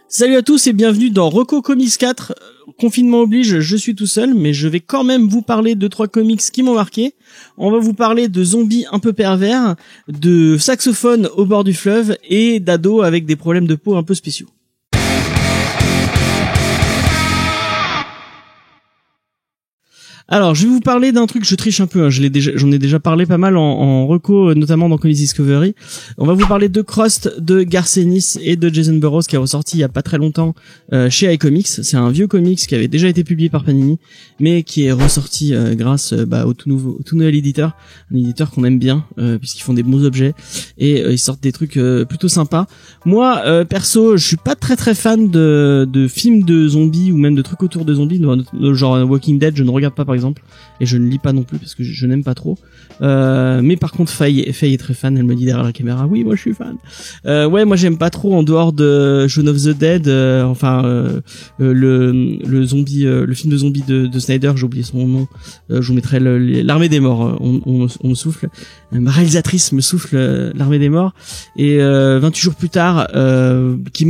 Salut à tous et bienvenue dans Reco Comics 4. Confinement oblige, je suis tout seul, mais je vais quand même vous parler de 3 comics qui m'ont marqué. On va vous parler de zombies un peu pervers, de saxophones au bord du fleuve et d'ados avec des problèmes de peau un peu spéciaux. Alors, je vais vous parler d'un truc, je triche un peu, hein, j'en ai déjà parlé pas mal en reco, notamment dans Comics Discovery. On va vous parler de Crost, de Garth Ennis et de Jason Burrows, qui est ressorti il y a pas très longtemps chez iComics. C'est un vieux comics qui avait déjà été publié par Panini, mais qui est ressorti grâce au tout nouvel éditeur, un éditeur qu'on aime bien, puisqu'ils font des bons objets, et ils sortent des trucs plutôt sympas. Moi, perso, je suis pas très fan de films de zombies, ou même de trucs autour de zombies, genre Walking Dead, je ne regarde pas par exemple, et je ne lis pas non plus parce que je n'aime pas trop, mais par contre Faye est très fan, elle me dit derrière la caméra oui moi je suis fan. Ouais, moi j'aime pas trop en dehors de Shaun of the Dead, le zombie, le film de zombie de Snyder, j'ai oublié son nom, je vous mettrai l'Armée des Morts, on me souffle, ma réalisatrice me souffle l'Armée des Morts, et 28 jours plus tard, qui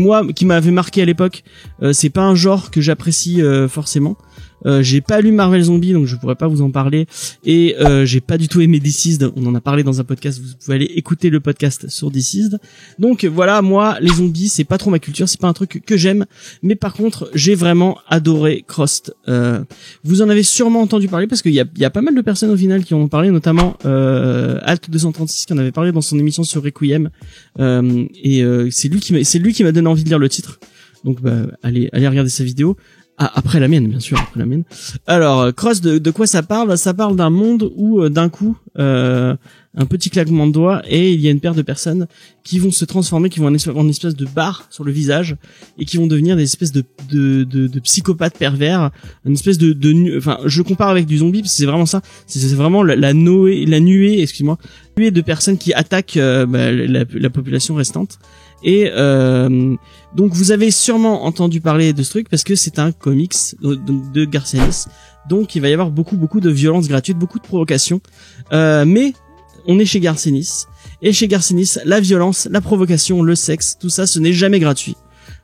m'avait marqué à l'époque. C'est pas un genre que j'apprécie forcément. J'ai pas lu Marvel Zombie, donc je pourrais pas vous en parler, et j'ai pas du tout aimé Deceased. On en a parlé dans un podcast, vous pouvez aller écouter le podcast sur Deceased. Donc voilà, moi les zombies c'est pas trop ma culture, c'est pas un truc que j'aime, mais par contre j'ai vraiment adoré Crost. Vous en avez sûrement entendu parler parce qu'il y a pas mal de personnes au final qui en ont parlé, notamment Alt 236 qui en avait parlé dans son émission sur Requiem, et c'est lui qui m'a donné envie de lire le titre. Donc allez regarder sa vidéo. Ah, après la mienne, bien sûr, après la mienne. Alors, Cross, de quoi ça parle? Ça parle d'un monde où, d'un coup, un petit claquement de doigts, et il y a une paire de personnes qui vont se transformer, qui vont avoir une espèce de barre sur le visage, et qui vont devenir des espèces de psychopathes pervers, une espèce enfin, je compare avec du zombie, parce que c'est vraiment ça, c'est vraiment la nuée de personnes qui attaquent, la population restante. Et donc vous avez sûrement entendu parler de ce truc parce que c'est un comics de Garth Ennis, donc il va y avoir beaucoup de violence gratuite, beaucoup de provocation, mais on est chez Garth Ennis, et chez Garth Ennis la violence, la provocation, le sexe, tout ça, ce n'est jamais gratuit.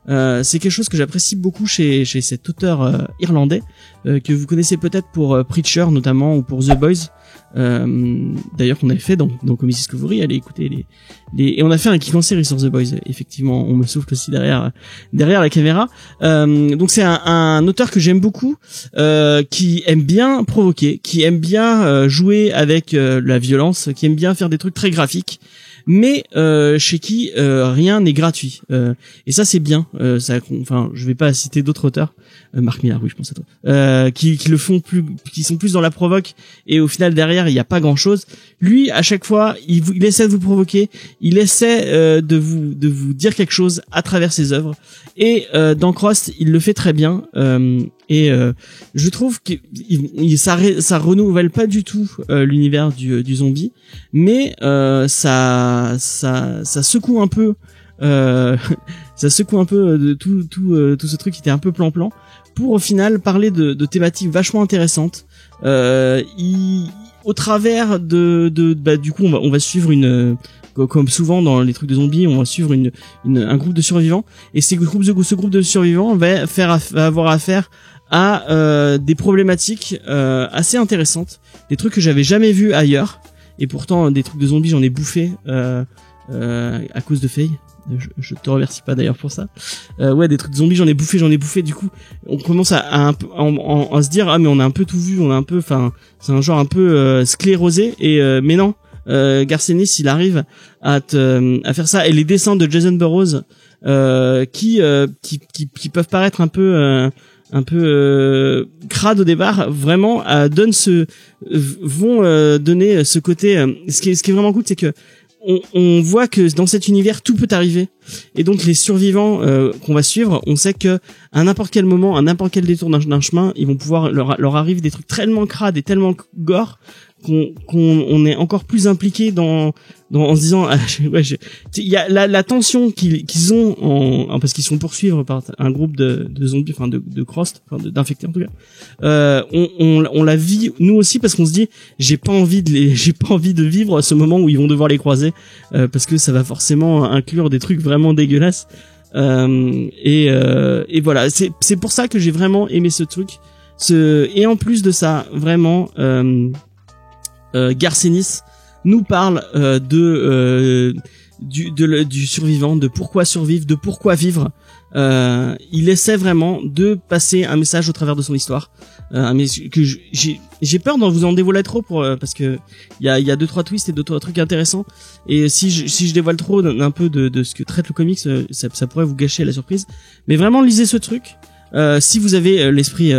C'est quelque chose que j'apprécie beaucoup chez cet auteur irlandais, que vous connaissez peut-être pour Preacher notamment, ou pour The Boys, d'ailleurs qu'on avait fait dans Comics Discovery. Allez écouter et on a fait un kick en série sur The Boys, effectivement, on me souffle aussi derrière la caméra. Donc c'est un auteur que j'aime beaucoup, qui aime bien provoquer, qui aime bien jouer avec la violence, qui aime bien faire des trucs très graphiques, mais chez qui rien n'est gratuit, et ça c'est bien. Enfin, je vais pas citer d'autres auteurs, Marc Millar, oui, je pense à toi, qui le font plus, qui sont plus dans la provoque, et au final derrière il y a pas grand chose. Lui, à chaque fois, il essaie de vous provoquer, il essaie de vous dire quelque chose à travers ses œuvres, et dans Crost il le fait très bien, et je trouve que ça renouvelle pas du tout l'univers du zombie, mais ça secoue un peu ça secoue un peu de tout ce truc qui était un peu plan-plan, pour au final parler de thématiques vachement intéressantes. Au travers du coup on va suivre comme souvent dans les trucs de zombies, on va suivre un groupe de survivants, et ce groupe de survivants va avoir affaire à des problématiques assez intéressantes, des trucs que j'avais jamais vus ailleurs, et pourtant des trucs de zombies j'en ai bouffé à cause de Faye. Je te remercie pas d'ailleurs pour ça. Ouais, des trucs de zombies j'en ai bouffé. Du coup, on commence à se dire ah mais on a un peu tout vu, enfin c'est un genre un peu sclérosé, et mais non. Garth Ennis il arrive à faire ça, et les dessins de Jason Burrows qui peuvent paraître un peu crade au départ, vraiment vont donner ce côté. Ce qui est vraiment cool, c'est que on voit que dans cet univers tout peut arriver, et donc les survivants qu'on va suivre, on sait que à n'importe quel moment, à n'importe quel détour d'un chemin, ils vont pouvoir leur arrive des trucs tellement crades et tellement gore qu'on est encore plus impliqué dans en se disant il y a la tension qu'ils ont parce qu'ils sont poursuivre par un groupe de zombies, enfin de Crost, enfin d'infectés en tout cas. On la vit nous aussi, parce qu'on se dit j'ai pas envie de vivre ce moment où ils vont devoir les croiser, parce que ça va forcément inclure des trucs vraiment dégueulasses. Et voilà, c'est pour ça que j'ai vraiment aimé ce truc. Et en plus de ça, vraiment, Garcenis nous parle du survivant, de pourquoi survivre, de pourquoi vivre. Il essaie vraiment de passer un message au travers de son histoire. Mais que j'ai peur d'en vous en dévoiler trop parce que il y a deux trois twists et deux trois trucs intéressants. Et si je dévoile trop un peu de ce que traite le comics, ça pourrait vous gâcher la surprise. Mais vraiment lisez ce truc. Si vous avez l'esprit,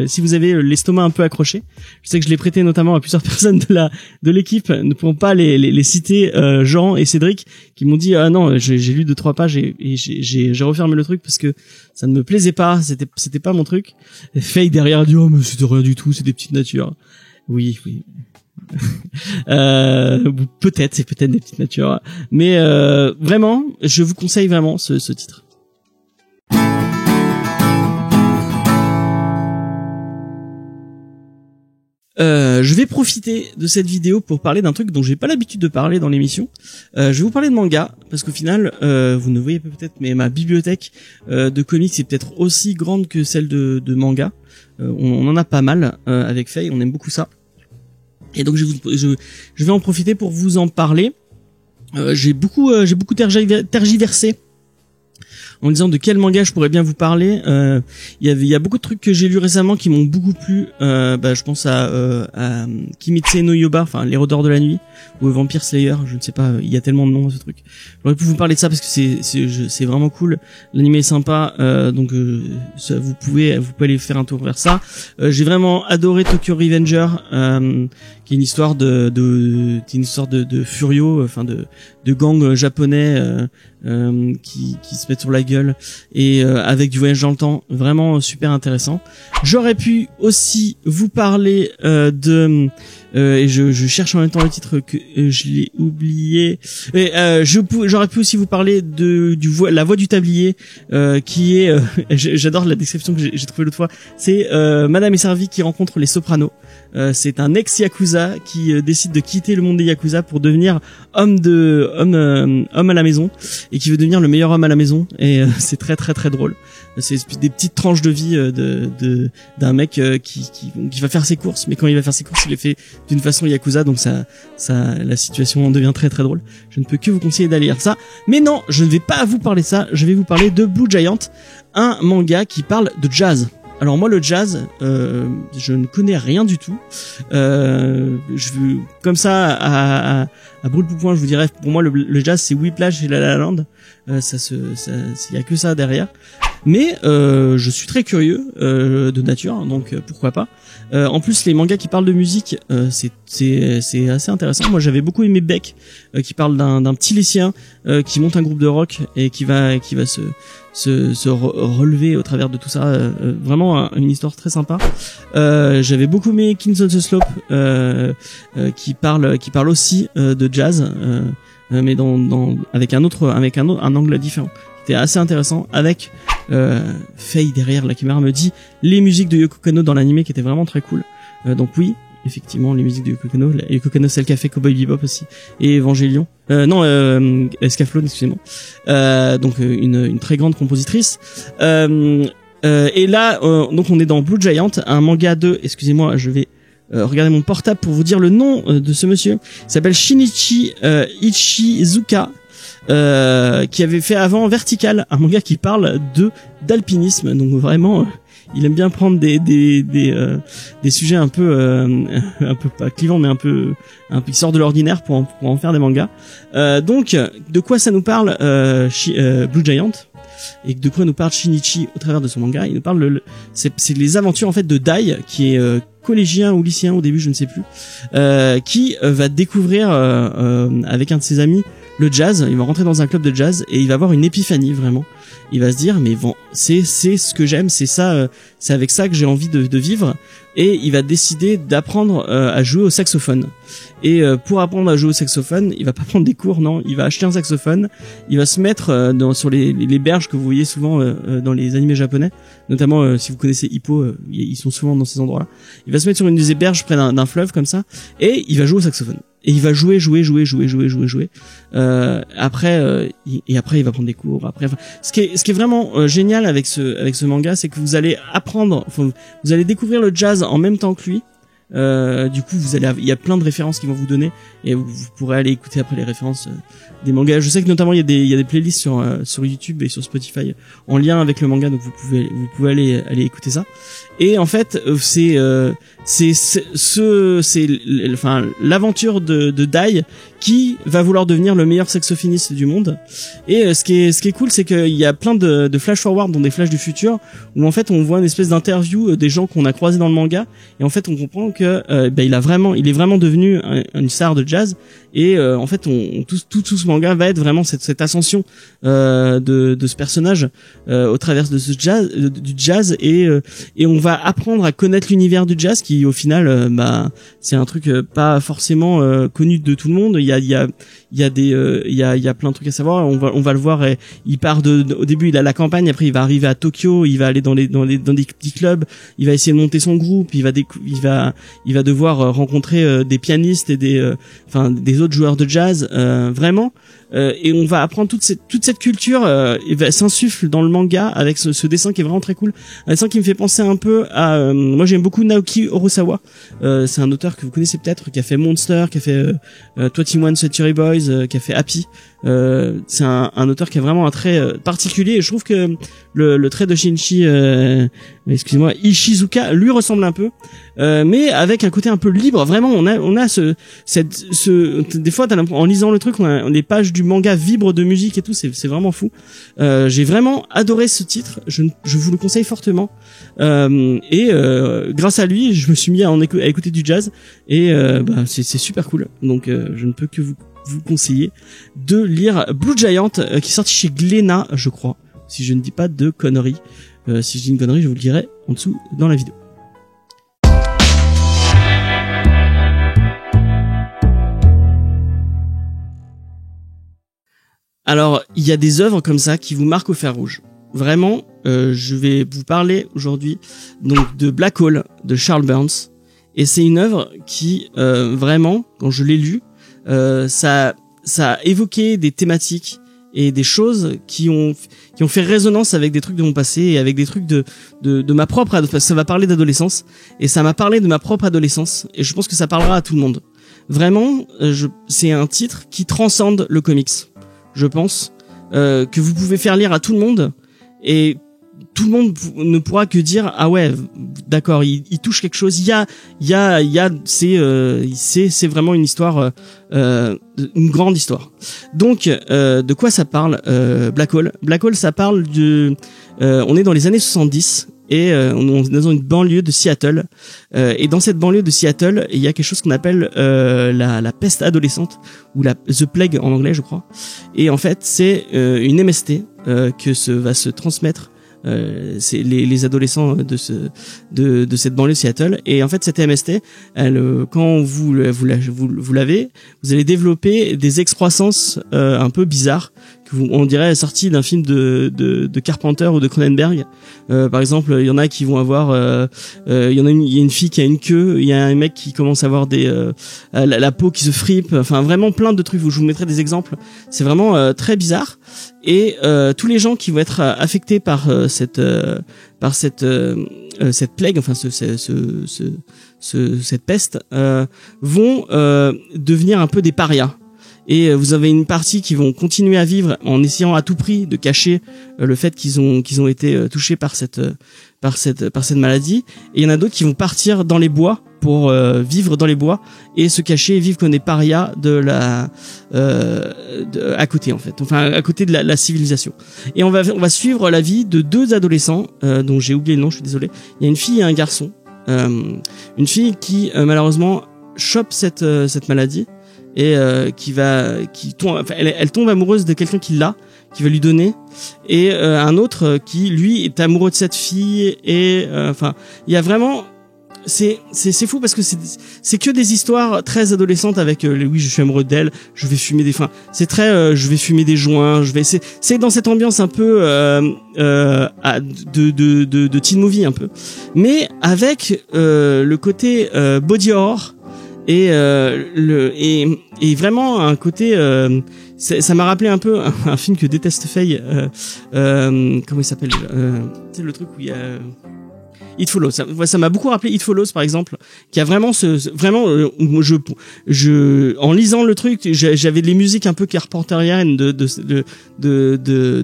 si vous avez l'estomac un peu accroché, je sais que je l'ai prêté notamment à plusieurs personnes de l'équipe, ne pouvons pas les citer, Jean et Cédric, qui m'ont dit ah non, j'ai lu 2-3 pages et j'ai refermé le truc parce que ça ne me plaisait pas, c'était pas mon truc. Et Faye derrière dit oh mais c'était rien du tout, c'est des petites natures. Oui. Peut-être c'est peut-être des petites natures, mais vraiment, je vous conseille vraiment ce titre. Je vais profiter de cette vidéo pour parler d'un truc dont j'ai pas l'habitude de parler dans l'émission. Je vais vous parler de manga parce qu'au final, vous ne voyez peut-être, mais ma bibliothèque de comics est peut-être aussi grande que celle de manga. On en a pas mal avec Faye, on aime beaucoup ça. Et donc je vais en profiter pour vous en parler. J'ai beaucoup tergiversé en disant de quel manga je pourrais bien vous parler. Il y a beaucoup de trucs que j'ai lus récemment qui m'ont beaucoup plu. Je pense à Kimetsu no Yaiba, enfin les Rôdeurs de la nuit, ou Vampire Slayer, je ne sais pas, il y a tellement de noms à ce truc. J'aurais pu vous parler de ça parce que c'est vraiment cool. L'anime est sympa, donc vous pouvez aller faire un tour vers ça. J'ai vraiment adoré Tokyo Revenger, qui est une histoire de furio, enfin de gangs japonais qui se mettent sur la gueule et avec du voyage dans le temps, vraiment super intéressant. J'aurais pu aussi vous parler et je cherche en même temps le titre que je l'ai oublié. Et j'aurais pu aussi vous parler la voix du tablier, qui est j'adore la description que j'ai trouvée l'autre fois. C'est Madame est servie qui rencontre les Sopranos. C'est un ex-yakuza qui décide de quitter le monde des yakuza pour devenir homme à la maison et qui veut devenir le meilleur homme à la maison. Et c'est très très très drôle. C'est des petites tranches de vie d'un mec qui va faire ses courses, mais quand il va faire ses courses, il les fait d'une façon yakuza, donc la situation en devient très très drôle. Je ne peux que vous conseiller d'aller lire ça. Mais non, je ne vais pas vous parler de ça. Je vais vous parler de Blue Giant, un manga qui parle de jazz. Alors moi le jazz, je ne connais rien du tout. Comme ça à brûle pour point, je vous dirais, pour moi le jazz c'est Whiplash et La La Land. Il y a que ça derrière. Mais je suis très curieux de nature, donc pourquoi pas. En plus les mangas qui parlent de musique, c'est assez intéressant. Moi j'avais beaucoup aimé Beck, qui parle d'un petit lycéen qui monte un groupe de rock et qui va se relever au travers de tout ça. Vraiment une histoire très sympa. J'avais beaucoup aimé Kings on the Slope, qui parle aussi de jazz, mais avec un angle différent. C'était assez intéressant, avec Faye derrière la caméra me dit les musiques de Yoko Kanno dans l'anime qui étaient vraiment très cool. Donc oui, effectivement, les musiques de Yoko Kanno. Yoko Kanno, c'est le café Cowboy Bebop aussi, et Evangelion. Escaflowne, excusez-moi. Donc une très grande compositrice. Et là, donc on est dans Blue Giant, un manga excusez-moi, je vais regarder mon portable pour vous dire le nom de ce monsieur. Il s'appelle Shinichi Ichizuka. Qui avait fait avant Vertical, un manga qui parle d'alpinisme. Donc vraiment, il aime bien prendre des sujets un peu pas clivants, mais un peu qui sortent de l'ordinaire pour en faire des mangas. Donc de quoi ça nous parle Blue Giant, et de quoi nous parle Shinichi au travers de son manga? Il nous parle c'est les aventures en fait de Dai, qui est collégien ou lycéen au début, je ne sais plus, qui va découvrir avec un de ses amis le jazz. Il va rentrer dans un club de jazz et il va avoir une épiphanie, vraiment. Il va se dire mais bon, c'est ce que j'aime, c'est ça, c'est avec ça que j'ai envie de vivre, et il va décider d'apprendre à jouer au saxophone. Et pour apprendre à jouer au saxophone, il va pas prendre des cours, non, il va acheter un saxophone, il va se mettre sur les berges que vous voyez souvent dans les animés japonais, notamment si vous connaissez Hippo, ils sont souvent dans ces endroits-là. Il va se mettre sur une des berges près d'un fleuve comme ça, et il va jouer au saxophone. et il va jouer. Après il va prendre des cours. Après, enfin, ce qui est vraiment génial avec ce manga, c'est que vous allez apprendre, enfin, vous allez découvrir le jazz en même temps que lui. Du coup, il y a plein de références qui vont vous donner, et vous pourrez aller écouter après les références des mangas. Je sais que notamment il y a des playlists sur YouTube et sur Spotify en lien avec le manga, donc vous pouvez aller écouter ça. Et en fait, c'est l'aventure de Dai qui va vouloir devenir le meilleur saxophoniste du monde. Et ce qui est cool, c'est qu'il y a plein de flash forward, dont des flashs du futur, où en fait on voit une espèce d'interview des gens qu'on a croisés dans le manga, et en fait on comprend que il est vraiment devenu une star de jazz. Et en fait tout ce manga va être vraiment cette ascension de ce personnage au travers de ce jazz, du jazz, et on va apprendre à connaître l'univers du jazz, qui au final c'est un truc pas forcément connu de tout le monde. Il y a plein de trucs à savoir. On va le voir, et il part au début il a la campagne, après il va arriver à Tokyo, il va aller dans des petits clubs, il va essayer de monter son groupe, il va devoir rencontrer des pianistes et des autres joueurs de jazz, vraiment. Et on va apprendre toute cette culture, s'insuffle dans le manga avec ce dessin qui est vraiment très cool, un dessin qui me fait penser un peu à moi j'aime beaucoup Naoki Urasawa, c'est un auteur que vous connaissez peut-être, qui a fait Monster, qui a fait 21 Century Boys, qui a fait Happy. C'est un auteur qui a vraiment un trait particulier, et je trouve que le trait de Shinichi Ishizuka lui ressemble un peu, mais avec un côté un peu libre. Vraiment, on a des fois en lisant le truc, on les pages du manga vibrent de musique et tout, c'est vraiment fou. J'ai vraiment adoré ce titre, je vous le conseille fortement, et grâce à lui je me suis mis à écouter du jazz, et c'est super cool. Donc je ne peux que vous conseiller de lire Blue Giant, qui est sorti chez Glénat, je crois, si je ne dis pas de conneries. Si je dis une connerie, je vous le dirai en dessous dans la vidéo. Alors, il y a des œuvres comme ça qui vous marquent au fer rouge. Vraiment, je vais vous parler aujourd'hui donc de Black Hole de Charles Burns, et c'est une œuvre qui vraiment, quand je l'ai lue, ça a évoqué des thématiques et des choses qui ont fait résonance avec des trucs de mon passé, et avec des trucs de ma propre adolescence. Ça va parler d'adolescence, et ça m'a parlé de ma propre adolescence, et je pense que ça parlera à tout le monde. Vraiment, c'est un titre qui transcende le comics. Je pense que vous pouvez faire lire à tout le monde, et tout le monde ne pourra que dire ah ouais, d'accord, il touche quelque chose. C'est vraiment une histoire, une grande histoire. Donc de quoi ça parle, Black Hole? Black Hole, ça parle on est dans les années 70, et on est dans une banlieue de Seattle, et dans cette banlieue de Seattle, il y a quelque chose qu'on appelle la peste adolescente, ou the plague en anglais, je crois. Et en fait, c'est une MST que va se transmettre. C'est les adolescents de cette banlieue de Seattle, et en fait cette MST, quand vous l'avez, vous allez développer des excroissances un peu bizarres, on dirait sorti d'un film de Carpenter ou de Cronenberg. Par exemple, il y en a qui vont avoir il y a une fille qui a une queue, il y a un mec qui commence à avoir la peau qui se fripe, enfin vraiment plein de trucs. Je vous mettrai des exemples. C'est vraiment très bizarre, et tous les gens qui vont être affectés par cette plague, enfin cette peste, vont devenir un peu des parias. Et vous avez une partie qui vont continuer à vivre en essayant à tout prix de cacher le fait qu'ils ont été touchés par cette maladie. Et il y en a d'autres qui vont partir dans les bois pour vivre dans les bois et se cacher et vivre comme des parias à côté, en fait. Enfin, à côté de la civilisation. Et on va suivre la vie de deux adolescents dont j'ai oublié le nom, je suis désolé. Il y a une fille et un garçon. Une fille qui malheureusement chope cette maladie, et elle tombe amoureuse de quelqu'un qui va lui donner, et un autre qui lui est amoureux de cette fille, et enfin il y a vraiment, c'est fou parce que c'est que des histoires très adolescentes avec oui, je suis amoureux d'elle, je vais fumer c'est très je vais fumer des joints, c'est dans cette ambiance un peu de teen movie un peu, mais avec le côté body horror et vraiment un côté ça m'a rappelé un peu un film que déteste Faye, comment il s'appelle, c'est le truc où il y a It Follows. Ça m'a beaucoup rappelé It Follows, par exemple, qui a vraiment en lisant le truc, j'avais les musiques un peu carpenteriennes de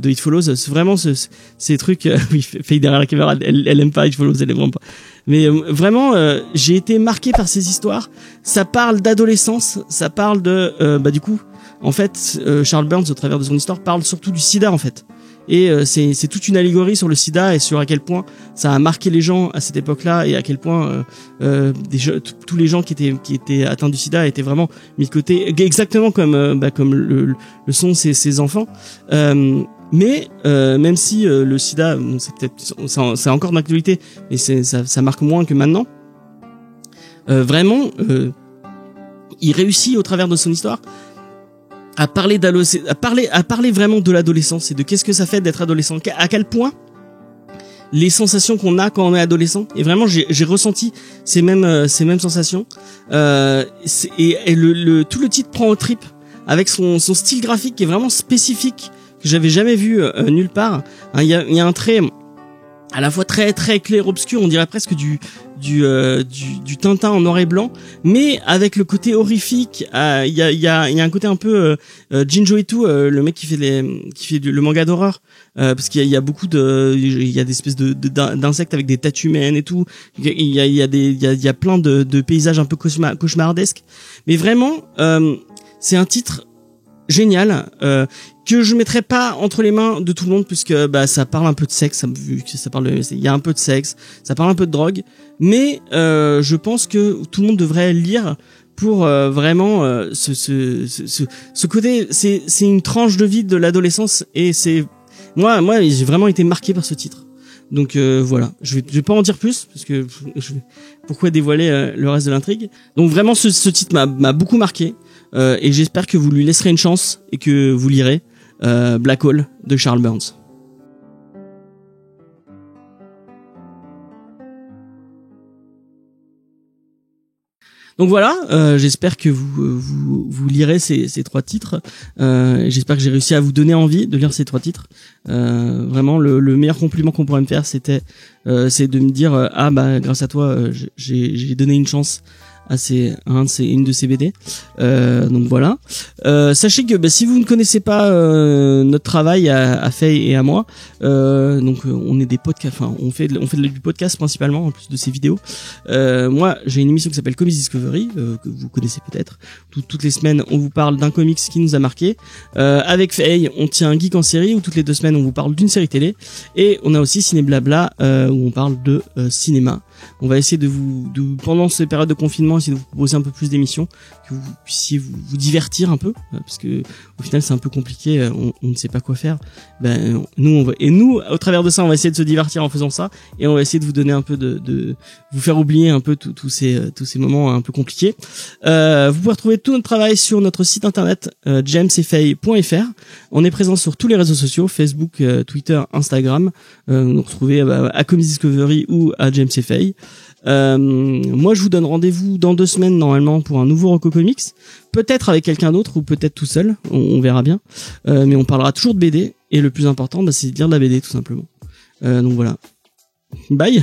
It Follows. C'est vraiment ces trucs, oui, Faye derrière la caméra, elle aime pas It Follows, elle aime vraiment pas. Mais vraiment, j'ai été marqué par ces histoires. Ça parle d'adolescence, ça parle de, du coup, en fait, Charles Burns, au travers de son histoire, parle surtout du sida, en fait. Et c'est toute une allégorie sur le sida et sur à quel point ça a marqué les gens à cette époque-là, et à quel point tous les gens qui étaient atteints du sida étaient vraiment mis de côté, exactement comme le sont ces enfants. Mais même si le sida, c'est encore d'actualité, mais ça marque moins que maintenant. Vraiment, il réussit au travers de son histoire à parler vraiment de l'adolescence et de qu'est-ce que ça fait d'être adolescent, à quel point les sensations qu'on a quand on est adolescent, et vraiment j'ai ressenti ces mêmes sensations, et tout le titre prend au trip avec son style graphique qui est vraiment spécifique, que j'avais jamais vu nulle part. Il y a un trait à la fois très très clair obscur, on dirait presque du Tintin en noir et blanc, mais avec le côté horrifique. Il y a un côté un peu Jinjo Ito, le mec qui fait le manga d'horreur, parce qu'il y a beaucoup il y a des espèces d'insectes avec des têtes humaines et tout. Il y a plein de paysages un peu cauchemardesques, mais vraiment c'est un titre génial, que je mettrais pas entre les mains de tout le monde, puisque ça parle un peu de sexe, vu que il y a un peu de sexe, ça parle un peu de drogue, mais je pense que tout le monde devrait lire pour vraiment ce côté. C'est une tranche de vie de l'adolescence, et c'est moi j'ai vraiment été marqué par ce titre. Donc voilà, je vais pas en dire plus, parce que pourquoi dévoiler le reste de l'intrigue. Donc vraiment ce titre m'a beaucoup marqué, et j'espère que vous lui laisserez une chance et que vous lirez Black Hole de Charles Burns. Donc voilà, j'espère que vous lirez ces trois titres. J'espère que j'ai réussi à vous donner envie de lire ces trois titres. Vraiment, le meilleur compliment qu'on pourrait me faire, c'est de me dire grâce à toi, j'ai donné une chance à une de ces BD. Donc voilà. Sachez que si vous ne connaissez pas notre travail à Faye et à moi, donc on est des podcasts, enfin on fait du podcast principalement en plus de ces vidéos. Moi j'ai une émission qui s'appelle Comics Discovery, que vous connaissez peut-être. Toutes les semaines on vous parle d'un comics qui nous a marqué. Avec Faye on tient un geek en série, où toutes les 2 semaines on vous parle d'une série télé, et on a aussi Ciné Blabla, où on parle de cinéma. On va essayer pendant ces périodes de confinement, essayer de vous proposer un peu plus d'émissions, que vous puissiez vous divertir un peu, parce que au final c'est un peu compliqué, on ne sait pas quoi faire. Nous au travers de ça on va essayer de se divertir en faisant ça, et on va essayer de vous donner un peu de vous faire oublier un peu tous ces moments un peu compliqués. Vous pouvez retrouver tout notre travail sur notre site internet jamesfay.fr. On est présent sur tous les réseaux sociaux, Facebook, Twitter, Instagram. Nous retrouvez à Comics Discovery ou à jamesfay. Moi je vous donne rendez-vous dans 2 semaines normalement pour un nouveau Reco Comics, peut-être avec quelqu'un d'autre ou peut-être tout seul, on verra bien, mais on parlera toujours de BD, et le plus important c'est de lire de la BD tout simplement. Donc voilà, bye.